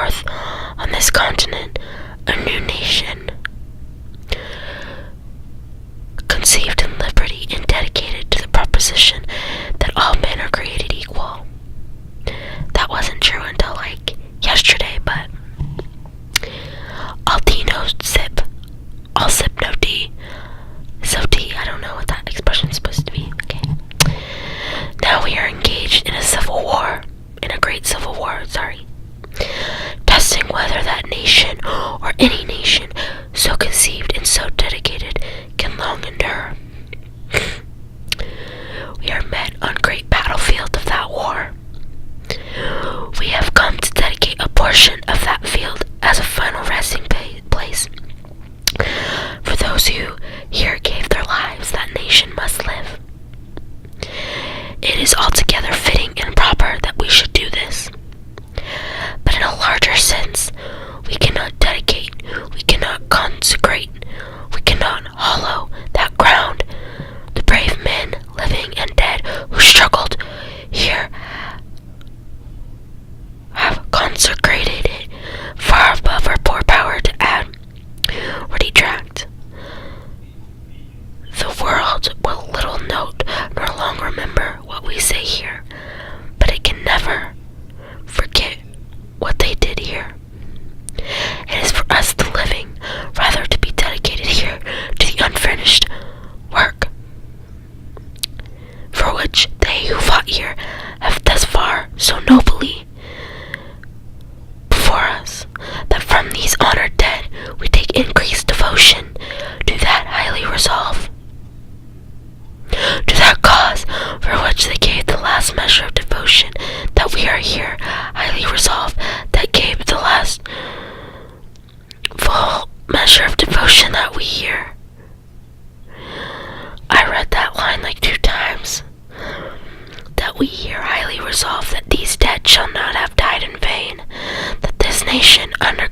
forth on this continent a new nation, conceived in liberty and dedicated to the proposition that all men are created equal. That wasn't true until yesterday, but all tea no sip, all sip no tea. So tea, I don't know what that expression is supposed to be. Okay. Now we are engaged in a great civil war, testing whether that nation or any nation so conceived and so dedicated can long endure. We are met on great battlefield of that war. We have come to dedicate a portion of that field as a final resting place for those who here gave their lives. That nation must live. It is altogether fitting and proper that we should do this. But in a larger sense, we cannot dedicate, we cannot consecrate, we cannot hallow that ground. The brave men, living and dead, who struggled here have consecrated it far above our poor power to add or detract. The world will little note nor long remember what we say here, but it can never forget what they did here. It is for us, the living, rather to be dedicated here to the unfinished work, for which they who fought here have thus far so nobly before us, that from these honored dead we take increased devotion to that highly resolve, to that cause for which they gave the last measure of devotion, that we are here highly resolved that gave the last full measure of devotion that we hear. I read that line 2 times. That we here highly resolve that these dead shall not have died in vain, that this nation under